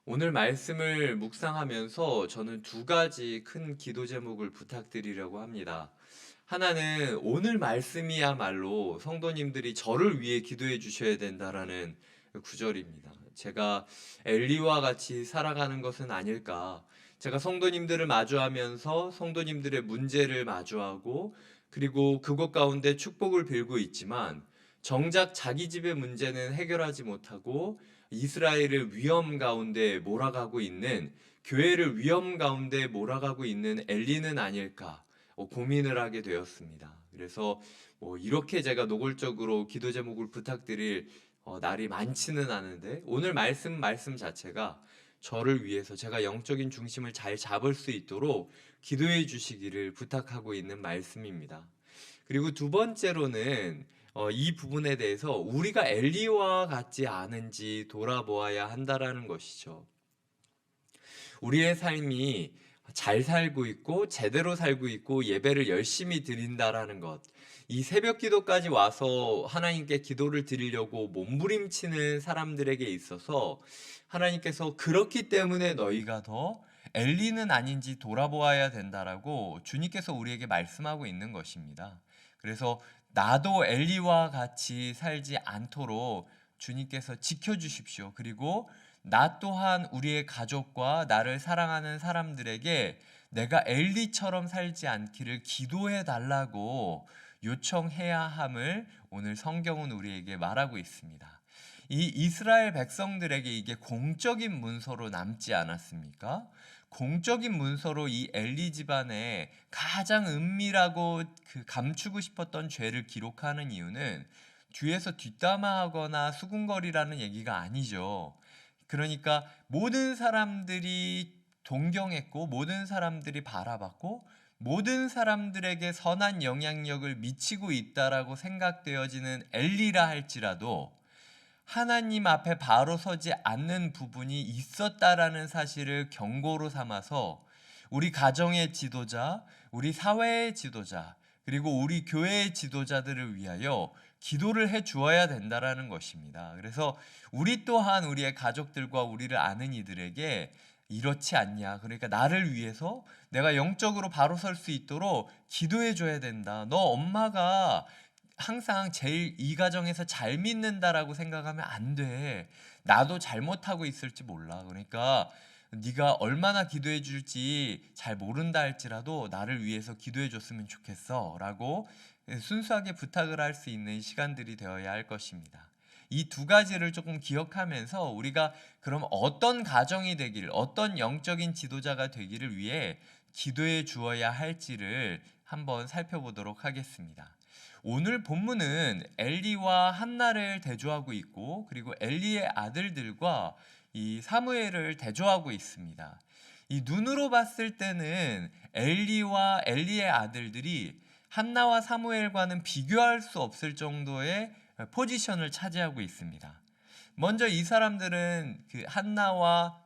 오늘 말씀을 묵상하면서 저는 두 가지 큰 기도 제목을 부탁드리려고 합니다. 하나는 오늘 말씀이야말로 성도님들이 저를 위해 기도해 주셔야 된다라는 구절입니다. 제가 엘리와 같이 살아가는 것은 아닐까. 제가 성도님들을 마주하면서 성도님들의 문제를 마주하고 그리고 그것 가운데 축복을 빌고 있지만 정작 자기 집의 문제는 해결하지 못하고 이스라엘을 위험 가운데 몰아가고 있는, 교회를 위험 가운데 몰아가고 있는 엘리는 아닐까 고민을 하게 되었습니다. 그래서 이렇게 제가 노골적으로 기도 제목을 부탁드릴 날이 많지는 않은데 오늘 말씀 자체가 저를 위해서 제가 영적인 중심을 잘 잡을 수 있도록 기도해 주시기를 부탁하고 있는 말씀입니다. 그리고 두 번째로는 이 부분에 대해서 우리가 엘리와 같지 않은지 돌아보아야 한다라는 것이죠. 우리의 삶이 잘 살고 있고 제대로 살고 있고 예배를 열심히 드린다라는 것. 이 새벽 기도까지 와서 하나님께 기도를 드리려고 몸부림치는 사람들에게 있어서 하나님께서 그렇기 때문에 너희가 더 엘리는 아닌지 돌아보아야 된다라고 주님께서 우리에게 말씀하고 있는 것입니다. 그래서 나도 엘리와 같이 살지 않도록 주님께서 지켜주십시오. 그리고 나 또한 우리의 가족과 나를 사랑하는 사람들에게 내가 엘리처럼 살지 않기를 기도해 달라고 요청해야 함을 오늘 성경은 우리에게 말하고 있습니다. 이 이스라엘 백성들에게 이게 공적인 문서로 남지 않았습니까? 공적인 문서로 이 엘리 집안의 가장 은밀하고 감추고 싶었던 죄를 기록하는 이유는 뒤에서 뒷담화하거나 수군거리라는 얘기가 아니죠. 그러니까 모든 사람들이 동경했고 모든 사람들이 바라봤고 모든 사람들에게 선한 영향력을 미치고 있다라고 생각되어지는 엘리라 할지라도 하나님 앞에 바로 서지 않는 부분이 있었다라는 사실을 경고로 삼아서 우리 가정의 지도자, 우리 사회의 지도자, 그리고 우리 교회의 지도자들을 위하여 기도를 해 주어야 된다라는 것입니다. 그래서 우리 또한 우리의 가족들과 우리를 아는 이들에게 이렇지 않냐. 그러니까 나를 위해서 내가 영적으로 바로 설 수 있도록 기도해 줘야 된다. 너 엄마가 항상 제일 이 가정에서 잘 믿는다라고 생각하면 안 돼. 나도 잘못하고 있을지 몰라. 그러니까 네가 얼마나 기도해 줄지 잘 모른다 할지라도 나를 위해서 기도해 줬으면 좋겠어 라고 순수하게 부탁을 할 수 있는 시간들이 되어야 할 것입니다. 이 두 가지를 조금 기억하면서 우리가 그럼 어떤 가정이 되기를, 어떤 영적인 지도자가 되기를 위해 기도해 주어야 할지를 한번 살펴보도록 하겠습니다. 오늘 본문은 엘리와 한나를 대조하고 있고 그리고 엘리의 아들들과 이 사무엘을 대조하고 있습니다. 이 눈으로 봤을 때는 엘리와 엘리의 아들들이 한나와 사무엘과는 비교할 수 없을 정도의 포지션을 차지하고 있습니다. 먼저 이 사람들은 한나와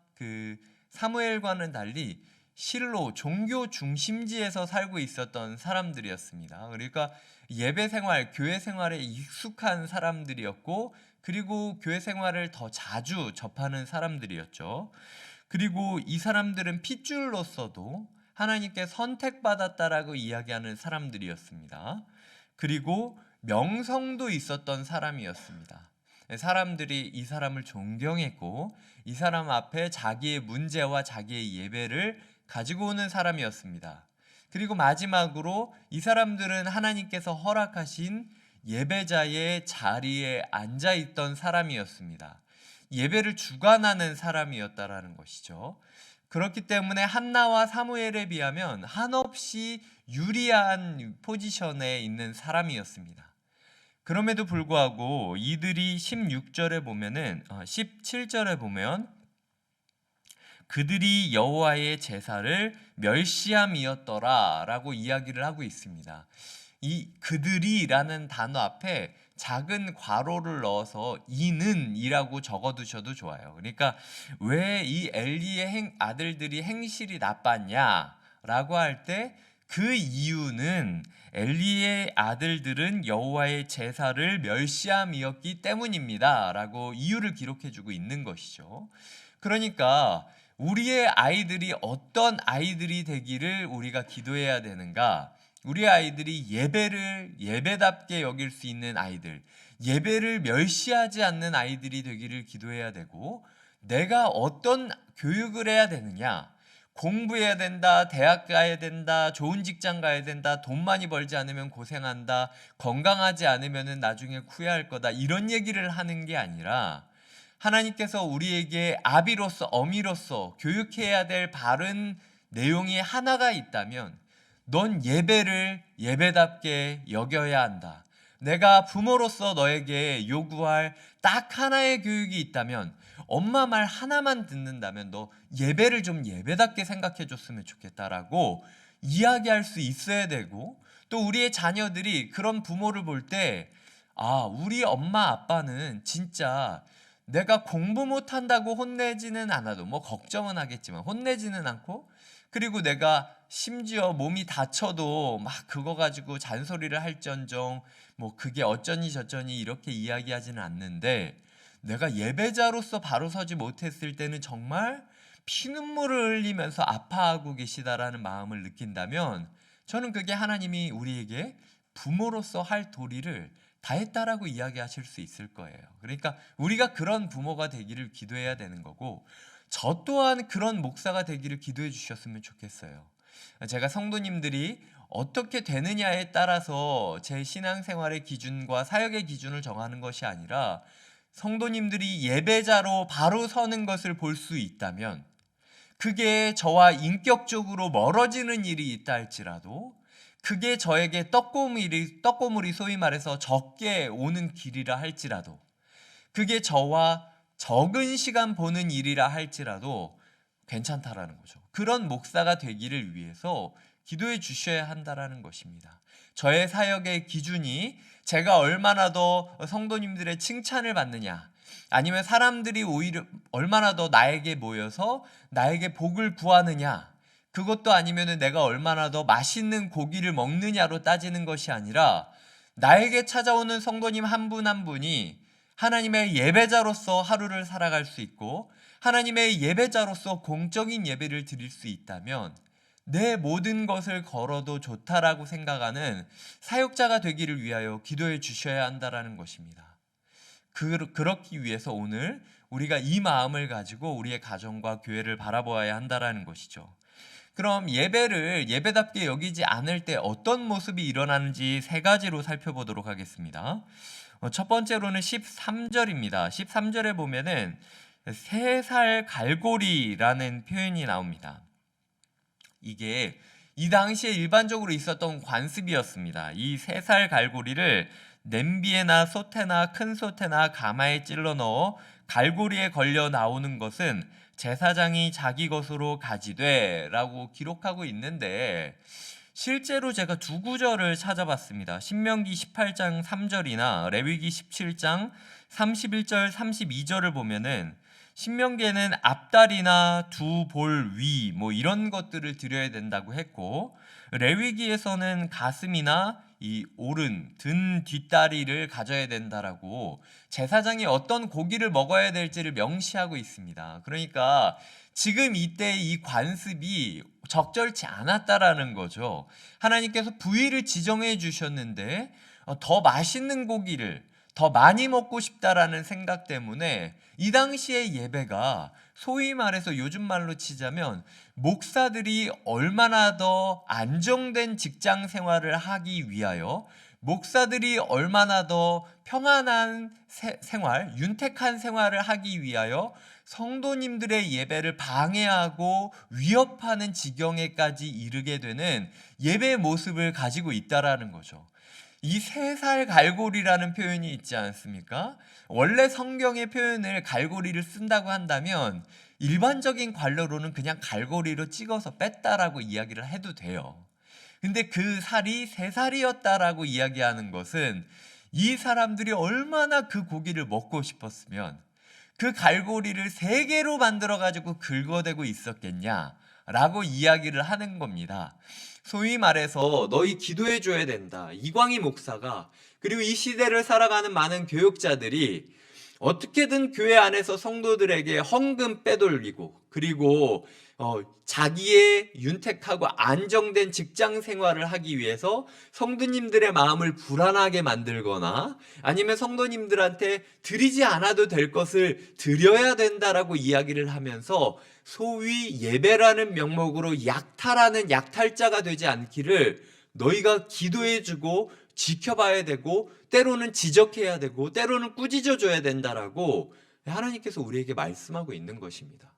사무엘과는 달리 실로 종교 중심지에서 살고 있었던 사람들이었습니다. 그러니까 예배 생활, 교회 생활에 익숙한 사람들이었고 그리고 교회 생활을 더 자주 접하는 사람들이었죠. 그리고 이 사람들은 핏줄로서도 하나님께 선택받았다라고 이야기하는 사람들이었습니다. 그리고 명성도 있었던 사람이었습니다. 사람들이 이 사람을 존경했고 이 사람 앞에 자기의 문제와 자기의 예배를 가지고 오는 사람이었습니다. 그리고 마지막으로 이 사람들은 하나님께서 허락하신 예배자의 자리에 앉아 있던 사람이었습니다. 예배를 주관하는 사람이었다라는 것이죠. 그렇기 때문에 한나와 사무엘에 비하면 한없이 유리한 포지션에 있는 사람이었습니다. 그럼에도 불구하고 이들이 16절에 보면은 17절에 보면 그들이 여호와의 제사를 멸시함이었더라라고 이야기를 하고 있습니다. 이 그들이라는 단어 앞에 작은 괄호를 넣어서 이는이라고 적어두셔도 좋아요. 그러니까 왜 이 엘리의 아들들이 행실이 나빴냐라고 할 때 그 이유는 엘리의 아들들은 여호와의 제사를 멸시함이었기 때문입니다. 라고 이유를 기록해 주고 있는 것이죠. 그러니까 우리의 아이들이 어떤 아이들이 되기를 우리가 기도해야 되는가? 우리 아이들이 예배를 예배답게 여길 수 있는 아이들, 예배를 멸시하지 않는 아이들이 되기를 기도해야 되고, 내가 어떤 교육을 해야 되느냐? 공부해야 된다, 대학 가야 된다, 좋은 직장 가야 된다, 돈 많이 벌지 않으면 고생한다, 건강하지 않으면 나중에 후회할 거다, 이런 얘기를 하는 게 아니라 하나님께서 우리에게 아비로서, 어미로서 교육해야 될 바른 내용이 하나가 있다면 넌 예배를 예배답게 여겨야 한다. 내가 부모로서 너에게 요구할 딱 하나의 교육이 있다면, 엄마 말 하나만 듣는다면 너 예배를 좀 예배답게 생각해 줬으면 좋겠다라고 이야기할 수 있어야 되고, 또 우리의 자녀들이 그런 부모를 볼 때, 아, 우리 엄마 아빠는 진짜 내가 공부 못한다고 혼내지는 않아도, 뭐 걱정은 하겠지만 혼내지는 않고, 그리고 내가 심지어 몸이 다쳐도 막 그거 가지고 잔소리를 할전정 뭐 그게 어쩌니 저쩌니 이렇게 이야기하지는 않는데, 내가 예배자로서 바로 서지 못했을 때는 정말 피눈물을 흘리면서 아파하고 계시다라는 마음을 느낀다면, 저는 그게 하나님이 우리에게 부모로서 할 도리를 다했다라고 이야기하실 수 있을 거예요. 그러니까 우리가 그런 부모가 되기를 기도해야 되는 거고, 저 또한 그런 목사가 되기를 기도해 주셨으면 좋겠어요. 제가 성도님들이 어떻게 되느냐에 따라서 제 신앙생활의 기준과 사역의 기준을 정하는 것이 아니라, 성도님들이 예배자로 바로 서는 것을 볼 수 있다면, 그게 저와 인격적으로 멀어지는 일이 있다 할지라도, 그게 저에게 떡고물이 소위 말해서 적게 오는 길이라 할지라도, 그게 저와 적은 시간 보는 일이라 할지라도 괜찮다라는 거죠. 그런 목사가 되기를 위해서 기도해 주셔야 한다라는 것입니다. 저의 사역의 기준이 제가 얼마나 더 성도님들의 칭찬을 받느냐, 아니면 사람들이 오히려 얼마나 더 나에게 모여서 나에게 복을 구하느냐, 그것도 아니면 내가 얼마나 더 맛있는 고기를 먹느냐로 따지는 것이 아니라, 나에게 찾아오는 성도님 한 분 한 분이 하나님의 예배자로서 하루를 살아갈 수 있고, 하나님의 예배자로서 공적인 예배를 드릴 수 있다면 내 모든 것을 걸어도 좋다라고 생각하는 사역자가 되기를 위하여 기도해 주셔야 한다라는 것입니다. 그렇기 위해서 오늘 우리가 이 마음을 가지고 우리의 가정과 교회를 바라보아야 한다라는 것이죠. 그럼 예배를 예배답게 여기지 않을 때 어떤 모습이 일어나는지 세 가지로 살펴보도록 하겠습니다. 첫 번째로는 13절입니다. 13절에 보면은 3살 갈고리라는 표현이 나옵니다. 이게 이 당시에 일반적으로 있었던 관습이었습니다. 이 3살 갈고리를 냄비에나 솥에나 큰 솥에나 가마에 찔러 넣어 갈고리에 걸려 나오는 것은 제사장이 자기 것으로 가지되 라고 기록하고 있는데, 실제로 제가 두 구절을 찾아봤습니다. 신명기 18장 3절이나 레위기 17장 31절 32절을 보면은, 신명기에는 앞다리나 두 볼 위 뭐 이런 것들을 드려야 된다고 했고, 레위기에서는 가슴이나 이 오른 등 뒷다리를 가져야 된다라고 제사장이 어떤 고기를 먹어야 될지를 명시하고 있습니다. 그러니까 지금 이때 이 관습이 적절치 않았다라는 거죠. 하나님께서 부위를 지정해 주셨는데 더 맛있는 고기를 더 많이 먹고 싶다라는 생각 때문에 이 당시의 예배가 소위 말해서 요즘 말로 치자면 목사들이 얼마나 더 안정된 직장 생활을 하기 위하여, 목사들이 얼마나 더 평안한 생활, 윤택한 생활을 하기 위하여 성도님들의 예배를 방해하고 위협하는 지경에까지 이르게 되는 예배의 모습을 가지고 있다라는 거죠. 이 3살 갈고리라는 표현이 있지 않습니까? 원래 성경의 표현을 갈고리를 쓴다고 한다면 일반적인 관료로는 그냥 갈고리로 찍어서 뺐다라고 이야기를 해도 돼요. 근데 그 살이 3살이었다라고 이야기하는 것은 이 사람들이 얼마나 그 고기를 먹고 싶었으면 그 갈고리를 3개로 만들어 가지고 긁어대고 있었겠냐 라고 이야기를 하는 겁니다. 소위 말해서 너희 기도해 줘야 된다. 이광희 목사가, 그리고 이 시대를 살아가는 많은 교육자들이 어떻게든 교회 안에서 성도들에게 헌금 빼돌리고, 그리고 자기의 윤택하고 안정된 직장 생활을 하기 위해서 성도님들의 마음을 불안하게 만들거나, 아니면 성도님들한테 드리지 않아도 될 것을 드려야 된다라고 이야기를 하면서 소위 예배라는 명목으로 약탈하는 약탈자가 되지 않기를 너희가 기도해주고 지켜봐야 되고, 때로는 지적해야 되고, 때로는 꾸짖어줘야 된다라고 하나님께서 우리에게 말씀하고 있는 것입니다.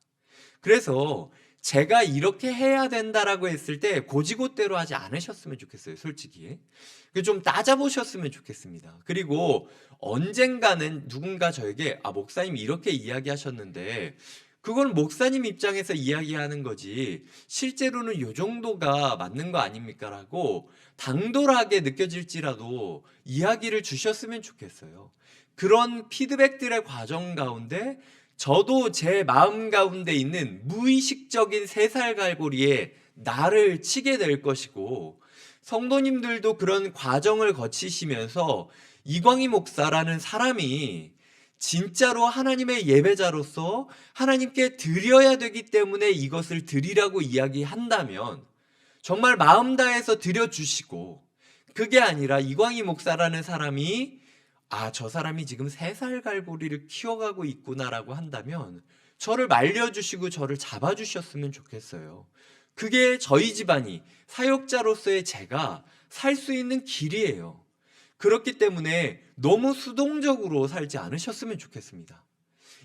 그래서 제가 이렇게 해야 된다라고 했을 때 고지고대로 하지 않으셨으면 좋겠어요, 솔직히. 좀 따져보셨으면 좋겠습니다. 그리고 언젠가는 누군가 저에게 목사님 이렇게 이야기하셨는데 그건 목사님 입장에서 이야기하는 거지 실제로는 요 정도가 맞는 거 아닙니까? 라고 당돌하게 느껴질지라도 이야기를 주셨으면 좋겠어요. 그런 피드백들의 과정 가운데 저도 제 마음 가운데 있는 무의식적인 새살갈고리에 나를 치게 될 것이고, 성도님들도 그런 과정을 거치시면서 이광희 목사라는 사람이 진짜로 하나님의 예배자로서 하나님께 드려야 되기 때문에 이것을 드리라고 이야기한다면 정말 마음 다해서 드려주시고, 그게 아니라 이광희 목사라는 사람이 저 사람이 지금 새살갈고리를 키워가고 있구나라고 한다면 저를 말려주시고 저를 잡아주셨으면 좋겠어요. 그게 저희 집안이 사역자로서의 제가 살 수 있는 길이에요. 그렇기 때문에 너무 수동적으로 살지 않으셨으면 좋겠습니다.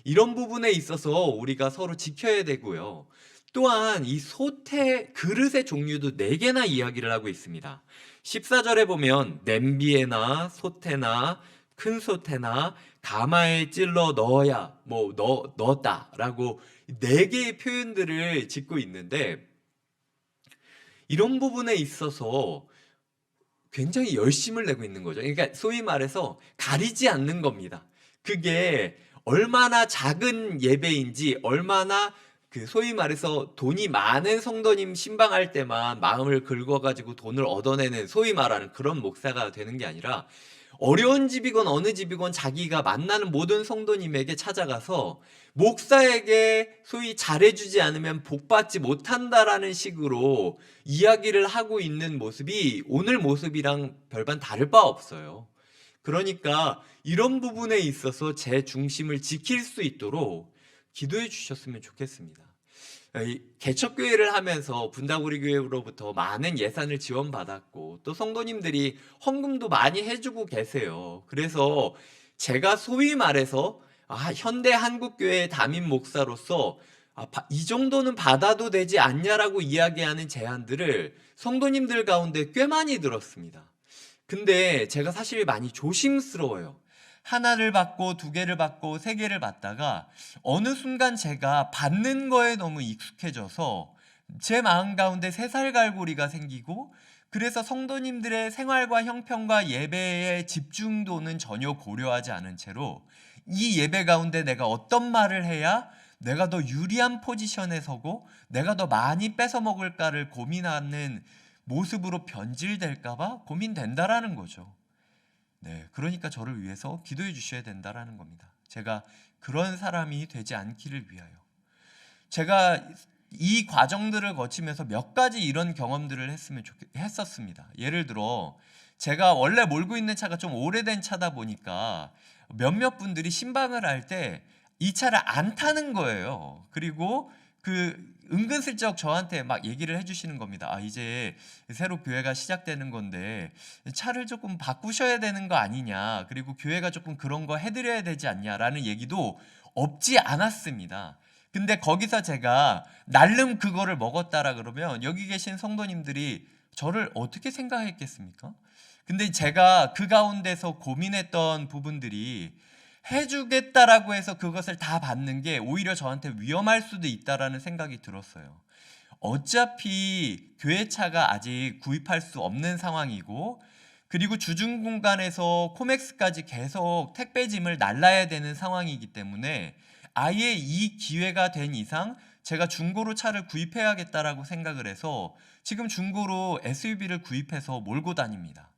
이런 부분에 있어서 우리가 서로 지켜야 되고요. 또한 이 소태 그릇의 종류도 4개나 이야기를 하고 있습니다. 14절에 보면 냄비에나 소태나 큰 소태나 가마에 찔러 넣어야 넣었다라고 4개의 표현들을 짓고 있는데, 이런 부분에 있어서 굉장히 열심을 내고 있는 거죠. 그러니까 소위 말해서 가리지 않는 겁니다. 그게 얼마나 작은 예배인지, 얼마나 소위 말해서 돈이 많은 성도님 신방할 때만 마음을 긁어가지고 돈을 얻어내는 소위 말하는 그런 목사가 되는 게 아니라, 어려운 집이건 어느 집이건 자기가 만나는 모든 성도님에게 찾아가서 목사에게 소위 잘해주지 않으면 복받지 못한다라는 식으로 이야기를 하고 있는 모습이 오늘 모습이랑 별반 다를 바 없어요. 그러니까 이런 부분에 있어서 제 중심을 지킬 수 있도록 기도해 주셨으면 좋겠습니다. 개척교회를 하면서 분다구리 교회로부터 많은 예산을 지원받았고, 또 성도님들이 헌금도 많이 해주고 계세요. 그래서 제가 소위 말해서 현대 한국교회의 담임 목사로서 이 정도는 받아도 되지 않냐라고 이야기하는 제안들을 성도님들 가운데 꽤 많이 들었습니다. 근데 제가 사실 많이 조심스러워요. 하나를 받고 2개를 받고 3개를 받다가 어느 순간 제가 받는 거에 너무 익숙해져서 제 마음 가운데 새살갈고리가 생기고, 그래서 성도님들의 생활과 형편과 예배의 집중도는 전혀 고려하지 않은 채로 이 예배 가운데 내가 어떤 말을 해야 내가 더 유리한 포지션에 서고 내가 더 많이 뺏어 먹을까를 고민하는 모습으로 변질될까봐 고민된다라는 거죠. 네, 그러니까 저를 위해서 기도해 주셔야 된다라는 겁니다. 제가 그런 사람이 되지 않기를 위하여. 제가 이 과정들을 거치면서 몇 가지 이런 경험들을 했었습니다. 예를 들어 제가 원래 몰고 있는 차가 좀 오래된 차다 보니까 몇몇 분들이 신방을 할 때 이 차를 안 타는 거예요. 그리고 은근슬쩍 저한테 막 얘기를 해주시는 겁니다. 이제 새로 교회가 시작되는 건데 차를 조금 바꾸셔야 되는 거 아니냐, 그리고 교회가 조금 그런 거 해드려야 되지 않냐라는 얘기도 없지 않았습니다. 근데 거기서 제가 날름 그거를 먹었다라 그러면 여기 계신 성도님들이 저를 어떻게 생각했겠습니까? 근데 제가 그 가운데서 고민했던 부분들이 해주겠다라고 해서 그것을 다 받는 게 오히려 저한테 위험할 수도 있다라는 생각이 들었어요. 어차피 교회차가 아직 구입할 수 없는 상황이고, 그리고 주중 공간에서 코맥스까지 계속 택배짐을 날라야 되는 상황이기 때문에 아예 이 기회가 된 이상 제가 중고로 차를 구입해야겠다라고 생각을 해서 지금 중고로 SUV를 구입해서 몰고 다닙니다.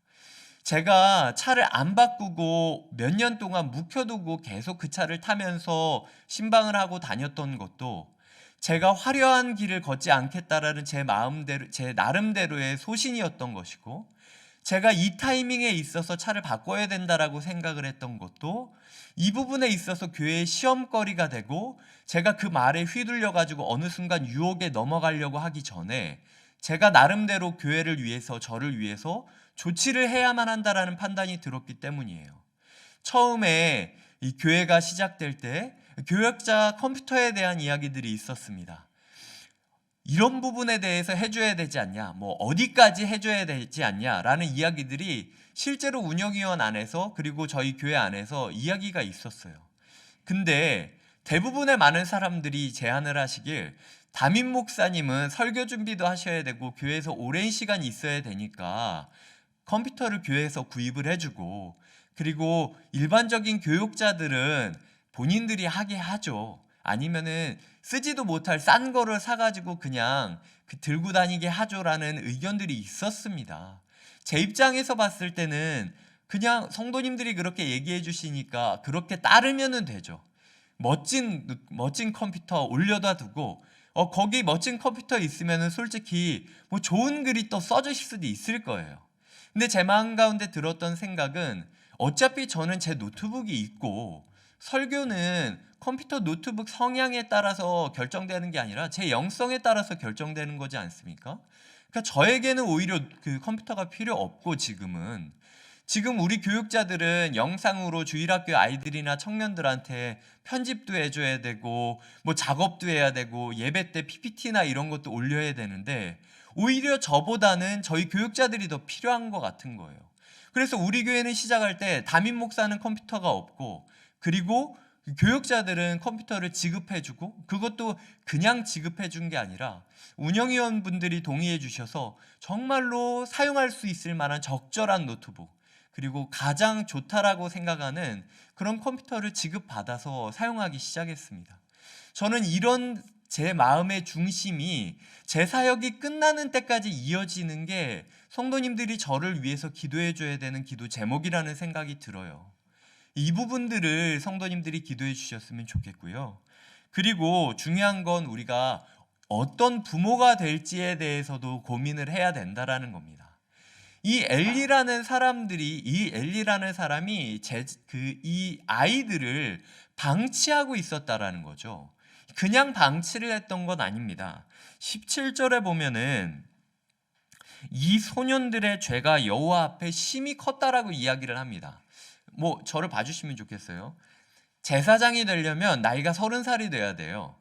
제가 차를 안 바꾸고 몇 년 동안 묵혀두고 계속 그 차를 타면서 신방을 하고 다녔던 것도 제가 화려한 길을 걷지 않겠다라는 제 마음대로, 제 나름대로의 소신이었던 것이고, 제가 이 타이밍에 있어서 차를 바꿔야 된다라고 생각을 했던 것도 이 부분에 있어서 교회의 시험거리가 되고, 제가 그 말에 휘둘려 가지고 어느 순간 유혹에 넘어가려고 하기 전에 제가 나름대로 교회를 위해서, 저를 위해서 조치를 해야만 한다라는 판단이 들었기 때문이에요. 처음에 이 교회가 시작될 때 교역자 컴퓨터에 대한 이야기들이 있었습니다. 이런 부분에 대해서 해줘야 되지 않냐, 뭐 어디까지 해줘야 되지 않냐라는 이야기들이 실제로 운영위원 안에서, 그리고 저희 교회 안에서 이야기가 있었어요. 근데 대부분의 많은 사람들이 제안을 하시길, 담임 목사님은 설교 준비도 하셔야 되고 교회에서 오랜 시간 있어야 되니까 컴퓨터를 교회에서 구입을 해주고, 그리고 일반적인 교육자들은 본인들이 하게 하죠. 아니면은 쓰지도 못할 싼 거를 사가지고 그냥 들고 다니게 하죠라는 의견들이 있었습니다. 제 입장에서 봤을 때는 그냥 성도님들이 그렇게 얘기해 주시니까 그렇게 따르면 되죠. 멋진 컴퓨터 올려다 두고, 거기 멋진 컴퓨터 있으면은 솔직히 뭐 좋은 글이 또 써주실 수도 있을 거예요. 근데 제 마음 가운데 들었던 생각은, 어차피 저는 제 노트북이 있고 설교는 컴퓨터 노트북 성향에 따라서 결정되는 게 아니라 제 영성에 따라서 결정되는 거지 않습니까? 그러니까 저에게는 오히려 그 컴퓨터가 필요 없고, 지금 우리 교육자들은 영상으로 주일학교 아이들이나 청년들한테 편집도 해줘야 되고 뭐 작업도 해야 되고 예배 때 PPT나 이런 것도 올려야 되는데, 오히려 저보다는 저희 교육자들이 더 필요한 것 같은 거예요. 그래서 우리 교회는 시작할 때 담임 목사는 컴퓨터가 없고, 그리고 교육자들은 컴퓨터를 지급해주고, 그것도 그냥 지급해준 게 아니라 운영위원분들이 동의해 주셔서 정말로 사용할 수 있을 만한 적절한 노트북, 그리고 가장 좋다라고 생각하는 그런 컴퓨터를 지급받아서 사용하기 시작했습니다. 저는 이런 제 마음의 중심이 제 사역이 끝나는 때까지 이어지는 게 성도님들이 저를 위해서 기도해 줘야 되는 기도 제목이라는 생각이 들어요. 이 부분들을 성도님들이 기도해 주셨으면 좋겠고요. 그리고 중요한 건 우리가 어떤 부모가 될지에 대해서도 고민을 해야 된다라는 겁니다. 이 엘리라는 사람이 이 아이들을 방치하고 있었다라는 거죠. 그냥 방치를 했던 건 아닙니다. 17절에 보면은 이 소년들의 죄가 여호와 앞에 심히 컸다라고 이야기를 합니다. 뭐 저를 봐주시면 좋겠어요. 제사장이 되려면 나이가 30살이 돼야 돼요.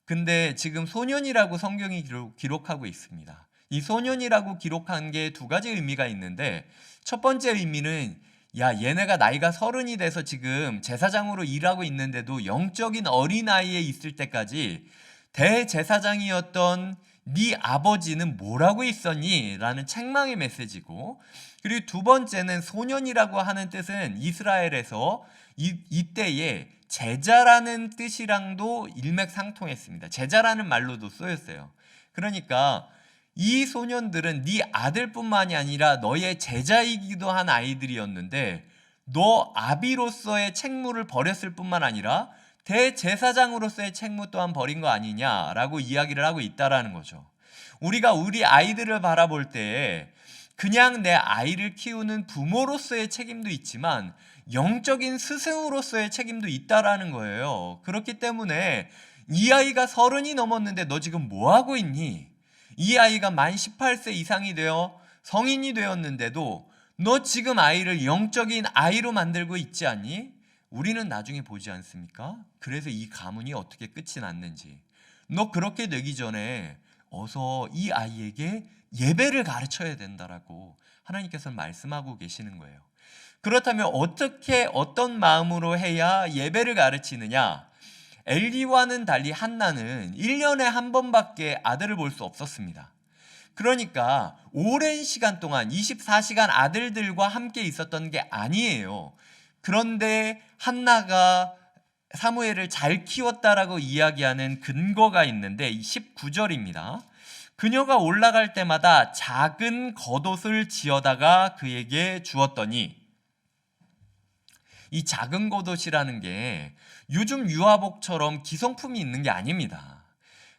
근데 지금 소년이라고 성경이 기록하고 있습니다. 이 소년이라고 기록한 게 두 가지 의미가 있는데, 첫 번째 의미는, 야, 얘네가 나이가 30이 돼서 지금 제사장으로 일하고 있는데도 영적인 어린아이에 있을 때까지 대제사장이었던 네 아버지는 뭐라고 있었니? 라는 책망의 메시지고, 그리고 두 번째는 소년이라고 하는 뜻은 이스라엘에서 이때에 제자라는 뜻이랑도 일맥상통했습니다. 제자라는 말로도 쓰였어요. 그러니까 이 소년들은 네 아들뿐만이 아니라 너의 제자이기도 한 아이들이었는데, 너 아비로서의 책무를 버렸을 뿐만 아니라 대제사장으로서의 책무 또한 버린 거 아니냐라고 이야기를 하고 있다라는 거죠. 우리가 우리 아이들을 바라볼 때 그냥 내 아이를 키우는 부모로서의 책임도 있지만 영적인 스승으로서의 책임도 있다라는 거예요. 그렇기 때문에 이 아이가 30이 넘었는데 너 지금 뭐 하고 있니? 이 아이가 만 18세 이상이 되어 성인이 되었는데도 너 지금 아이를 영적인 아이로 만들고 있지 않니? 우리는 나중에 보지 않습니까? 그래서 이 가문이 어떻게 끝이 났는지. 너 그렇게 되기 전에 어서 이 아이에게 예배를 가르쳐야 된다라고 하나님께서는 말씀하고 계시는 거예요. 그렇다면 어떤 마음으로 해야 예배를 가르치느냐? 엘리와는 달리 한나는 1년에 한 번밖에 아들을 볼 수 없었습니다. 그러니까 오랜 시간 동안 24시간 아들들과 함께 있었던 게 아니에요. 그런데 한나가 사무엘을 잘 키웠다라고 이야기하는 근거가 있는데 19절입니다. 그녀가 올라갈 때마다 작은 겉옷을 지어다가 그에게 주었더니, 이 작은 겉옷이라는 게 요즘 유아복처럼 기성품이 있는 게 아닙니다.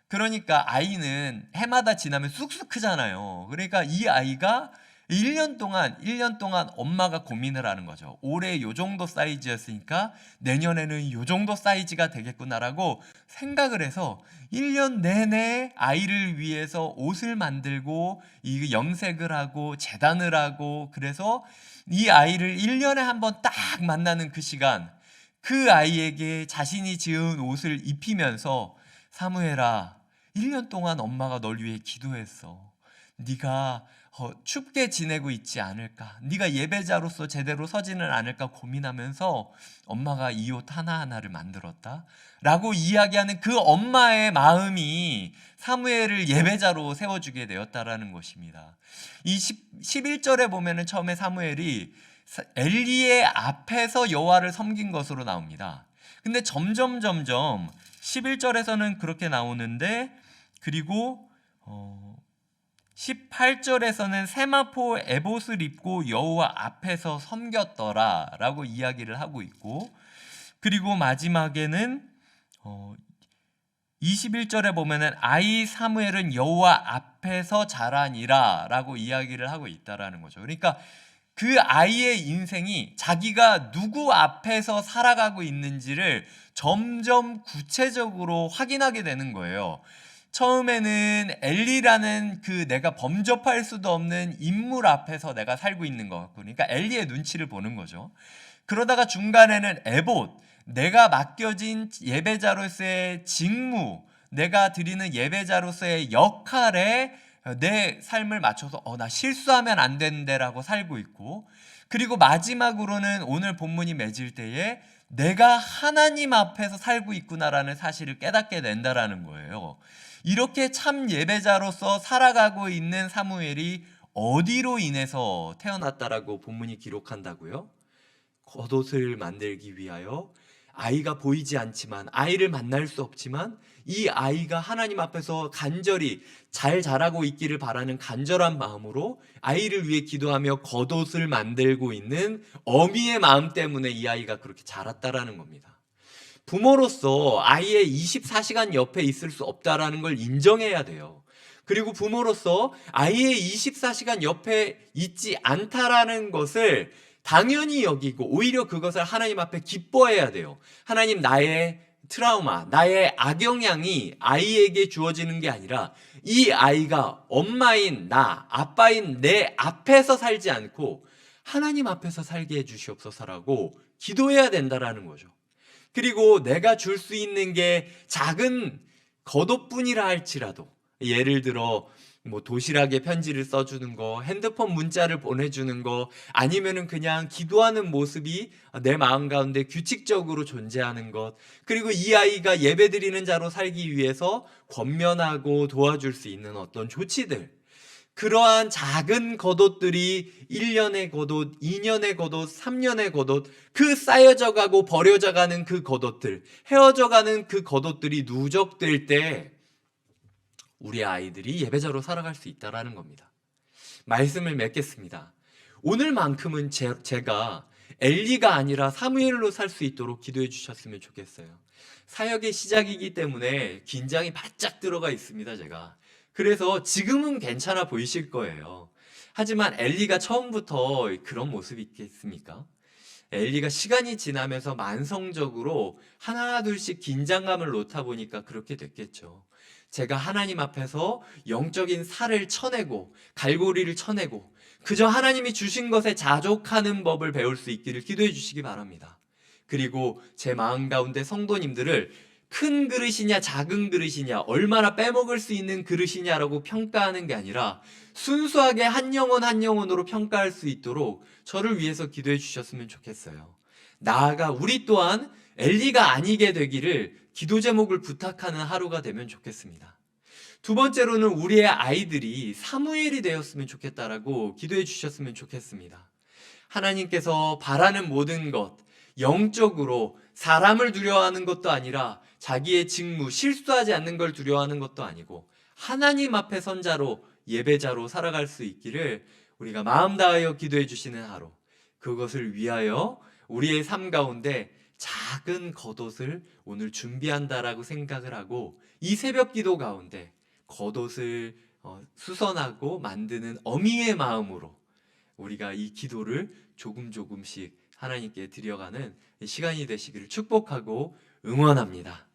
그러니까 아이는 해마다 지나면 쑥쑥 크잖아요. 그러니까 이 아이가 1년 동안 엄마가 고민을 하는 거죠. 올해 요 정도 사이즈였으니까 내년에는 요 정도 사이즈가 되겠구나라고 생각을 해서 1년 내내 아이를 위해서 옷을 만들고 이 염색을 하고 재단을 하고, 그래서 이 아이를 1년에 한 번 딱 만나는 그 시간, 그 아이에게 자신이 지은 옷을 입히면서, 사무엘아, 1년 동안 엄마가 널 위해 기도했어. 네가 춥게 지내고 있지 않을까, 네가 예배자로서 제대로 서지는 않을까 고민하면서 엄마가 이 옷 하나하나를 만들었다 라고 이야기하는 그 엄마의 마음이 사무엘을 예배자로 세워주게 되었다라는 것입니다. 이 11절에 보면은 처음에 사무엘이 엘리의 앞에서 여호와를 섬긴 것으로 나옵니다. 근데 점점 11절에서는 그렇게 나오는데, 그리고 18절에서는 세마포 에봇을 입고 여호와 앞에서 섬겼더라 라고 이야기를 하고 있고, 그리고 마지막에는 21절에 보면은 아이 사무엘은 여호와 앞에서 자라니라 라고 이야기를 하고 있다라는 거죠. 그러니까 그 아이의 인생이 자기가 누구 앞에서 살아가고 있는지를 점점 구체적으로 확인하게 되는 거예요. 처음에는 엘리라는 그 내가 범접할 수도 없는 인물 앞에서 내가 살고 있는 것 같고, 그러니까 엘리의 눈치를 보는 거죠. 그러다가 중간에는 에봇, 내가 맡겨진 예배자로서의 직무, 내가 드리는 예배자로서의 역할에 내 삶을 맞춰서 나 실수하면 안 되는데 라고 살고 있고, 그리고 마지막으로는 오늘 본문이 맺을 때에 내가 하나님 앞에서 살고 있구나라는 사실을 깨닫게 된다라는 거예요. 이렇게 참 예배자로서 살아가고 있는 사무엘이 어디로 인해서 태어났다라고 본문이 기록한다고요? 겉옷을 만들기 위하여, 아이가 보이지 않지만, 아이를 만날 수 없지만 이 아이가 하나님 앞에서 간절히 잘 자라고 있기를 바라는 간절한 마음으로 아이를 위해 기도하며 겉옷을 만들고 있는 어미의 마음 때문에 이 아이가 그렇게 자랐다라는 겁니다. 부모로서 아이의 24시간 옆에 있을 수 없다라는 걸 인정해야 돼요. 그리고 부모로서 아이의 24시간 옆에 있지 않다라는 것을 당연히 여기고 오히려 그것을 하나님 앞에 기뻐해야 돼요. 하나님, 나의 트라우마, 나의 악영향이 아이에게 주어지는 게 아니라 이 아이가 엄마인 나, 아빠인 내 앞에서 살지 않고 하나님 앞에서 살게 해주시옵소서라고 기도해야 된다라는 거죠. 그리고 내가 줄 수 있는 게 작은 겉옷뿐이라 할지라도, 예를 들어 뭐 도시락에 편지를 써주는 거, 핸드폰 문자를 보내주는 거, 아니면은 그냥 기도하는 모습이 내 마음 가운데 규칙적으로 존재하는 것, 그리고 이 아이가 예배드리는 자로 살기 위해서 권면하고 도와줄 수 있는 어떤 조치들, 그러한 작은 겉옷들이 1년의 겉옷, 2년의 겉옷, 3년의 겉옷, 그 쌓여져 가고 버려져 가는 그 겉옷들, 헤어져 가는 그 겉옷들이 누적될 때 우리 아이들이 예배자로 살아갈 수 있다라는 겁니다. 말씀을 맺겠습니다. 오늘만큼은 제가 엘리가 아니라 사무엘로 살 수 있도록 기도해 주셨으면 좋겠어요. 사역의 시작이기 때문에 긴장이 바짝 들어가 있습니다, 제가. 그래서 지금은 괜찮아 보이실 거예요. 하지만 엘리가 처음부터 그런 모습이 있겠습니까? 엘리가 시간이 지나면서 만성적으로 하나둘씩 긴장감을 놓다 보니까 그렇게 됐겠죠. 제가 하나님 앞에서 영적인 살을 쳐내고 갈고리를 쳐내고 그저 하나님이 주신 것에 자족하는 법을 배울 수 있기를 기도해 주시기 바랍니다. 그리고 제 마음 가운데 성도님들을 큰 그릇이냐 작은 그릇이냐, 얼마나 빼먹을 수 있는 그릇이냐라고 평가하는 게 아니라 순수하게 한 영혼 한 영혼으로 평가할 수 있도록 저를 위해서 기도해 주셨으면 좋겠어요. 나아가 우리 또한 엘리가 아니게 되기를 기도 제목을 부탁하는 하루가 되면 좋겠습니다. 두 번째로는 우리의 아이들이 사무엘이 되었으면 좋겠다라고 기도해 주셨으면 좋겠습니다. 하나님께서 바라는 모든 것, 영적으로 사람을 두려워하는 것도 아니라 자기의 직무, 실수하지 않는 걸 두려워하는 것도 아니고 하나님 앞에 선자로 예배자로 살아갈 수 있기를 우리가 마음 다하여 기도해 주시는 하루, 그것을 위하여 우리의 삶 가운데 작은 겉옷을 오늘 준비한다라고 생각을 하고 이 새벽 기도 가운데 겉옷을 수선하고 만드는 어미의 마음으로 우리가 이 기도를 조금씩 하나님께 드려가는 시간이 되시기를 축복하고 응원합니다.